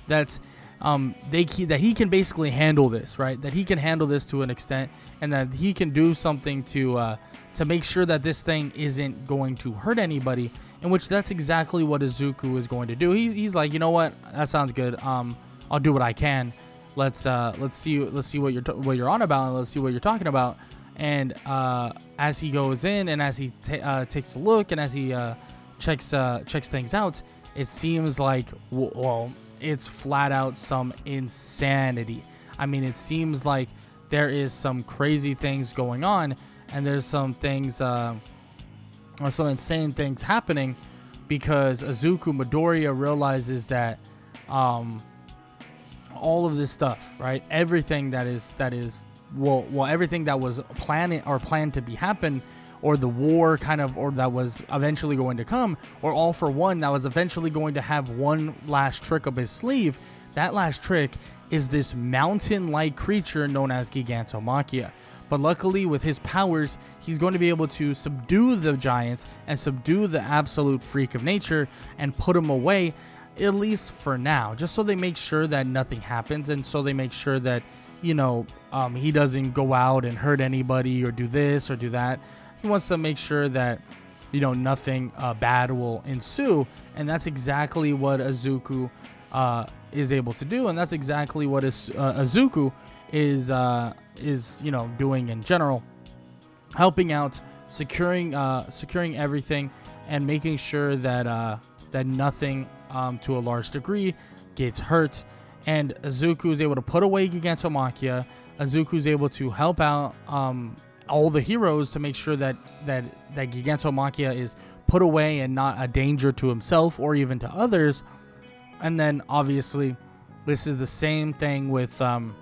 that that he can basically handle this, right? That he can handle this to an extent, and that he can do something to make sure that this thing isn't going to hurt anybody. In which that's exactly what Izuku is going to do. He's like, you know what? That sounds good. I'll do what I can. Let's see what you're on about, and let's see what you're talking about. And as he goes in, and as he takes a look, and as he checks things out, it seems like, well, it's flat out some insanity. I mean, it seems like there is some crazy things going on, and there's some things, some insane things happening, because Izuku Midoriya realizes that all of this stuff, right? Everything that is everything that was planned to be happen, or the war or that was eventually going to come, or All for One that was eventually going to have one last trick up his sleeve. That last trick is this mountain-like creature known as Gigantomachia. But luckily, with his powers, he's going to be able to subdue the giant and subdue the absolute freak of nature and put him away, at least for now, just so they make sure that nothing happens, and so they make sure that, you know, he doesn't go out and hurt anybody or do this or do that. He wants to make sure that, you know, nothing bad will ensue, and that's exactly what Izuku is able to do, and that's exactly what Izuku is you know, doing in general, helping out, securing everything, and making sure that that nothing to a large degree gets hurt. And Izuku is able to put away Gigantomachia. Izuku is able to help out all the heroes to make sure that Gigantomachia is put away and not a danger to himself or even to others. And then obviously this is the same thing with any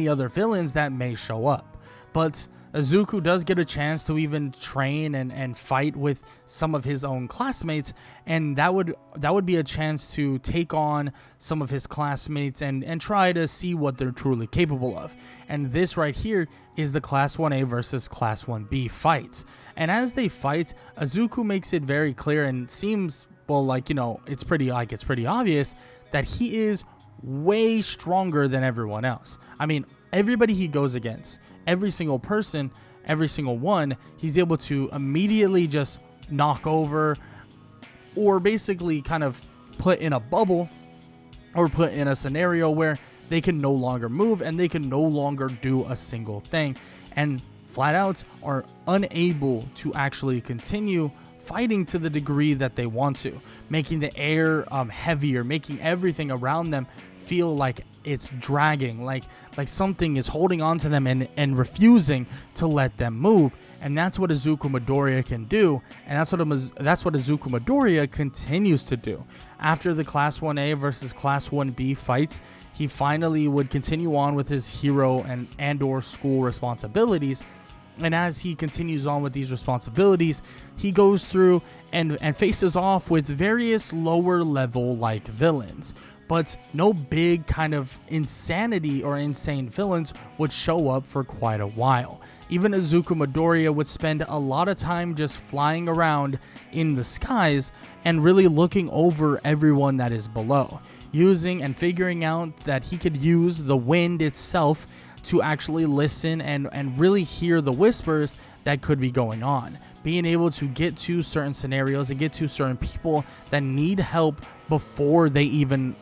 other villains that may show up. But Izuku does get a chance to even train and fight with some of his own classmates, and that would be a chance to take on some of his classmates and try to see what they're truly capable of. And this right here is the Class 1A versus Class 1B fights. And as they fight, Izuku makes it very clear, and seems, well, like, you know, it's pretty obvious that he is way stronger than everyone else. I mean, everybody he goes against, every single person, every single one, he's able to immediately just knock over, or basically kind of put in a bubble, or put in a scenario where they can no longer move and they can no longer do a single thing, and flat out are unable to actually continue fighting to the degree that they want to, making the air heavier, making everything around them feel like it's dragging, like something is holding on to them and refusing to let them move. And that's what Izuku Midoriya can do, and that's what Izuku Midoriya continues to do. After the Class 1A versus Class 1B fights, he finally would continue on with his hero and or school responsibilities. And as he continues on with these responsibilities, he goes through and faces off with various lower level like villains. But no big kind of insanity or insane villains would show up for quite a while. Even Izuku Midoriya would spend a lot of time just flying around in the skies and really looking over everyone that is below, using and figuring out that he could use the wind itself to actually listen and really hear the whispers that could be going on. Being able to get to certain scenarios and get to certain people that need help before they even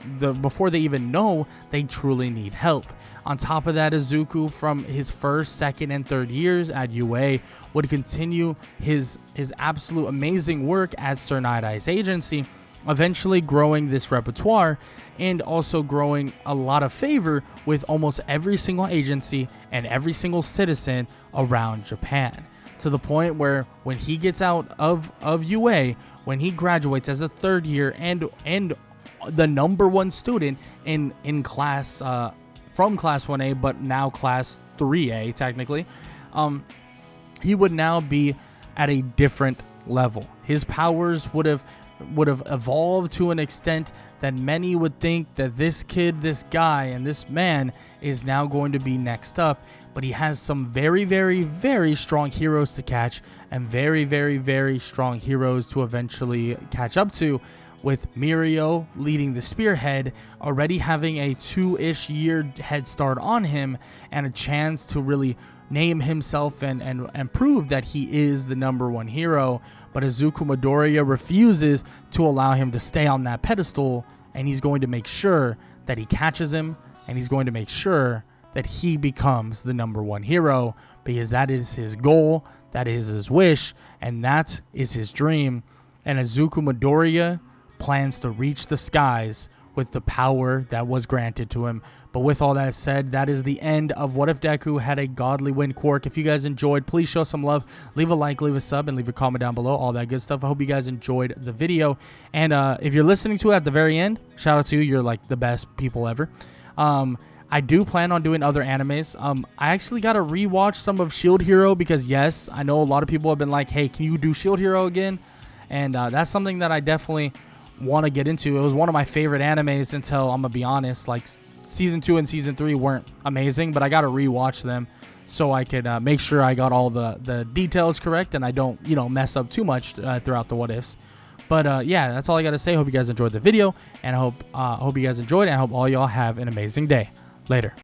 know they truly need help. On top of that, Izuku from his first, second, and third years at UA would continue his absolute amazing work at Sir Night-Eye's agency, eventually growing this repertoire and also growing a lot of favor with almost every single agency and every single citizen around Japan. To the point where when he gets out of UA, when he graduates as a third year and the #1 student in class from class 1A, but now class 3A technically, he would now be at a different level. His powers would have evolved to an extent that many would think that this kid, this guy, and this man is now going to be next up. But he has some very, very, very strong heroes to catch, and very, very, very strong heroes to eventually catch up to, with Mirio leading the spearhead, already having a 2-ish year head start on him, and a chance to really name himself and prove that he is the #1 hero. But Izuku Midoriya refuses to allow him to stay on that pedestal, and he's going to make sure that he catches him, and he's going to make sure that he becomes the #1 hero, because that is his goal, that is his wish, and that is his dream. And Izuku Midoriya plans to reach the skies with the power that was granted to him. But with all that said, that is the end of What If Deku Had a Godly Win Quirk. If you guys enjoyed, please show some love. Leave a like, leave a sub, and leave a comment down below. All that good stuff. I hope you guys enjoyed the video. And if you're listening to it at the very end, shout out to you. You're like the best people ever. I do plan on doing other animes. I actually got to rewatch some of Shield Hero because, yes, I know a lot of people have been like, hey, can you do Shield Hero again? And that's something that I definitely want to get into. It was one of my favorite animes until, I'm going to be honest, like season 2 and season 3 weren't amazing, but I got to rewatch them so I could make sure I got all the details correct and I don't, mess up too much throughout the what ifs. But yeah, that's all I got to say. Hope you guys enjoyed the video, and I hope you guys enjoyed it. And I hope all y'all have an amazing day. Later.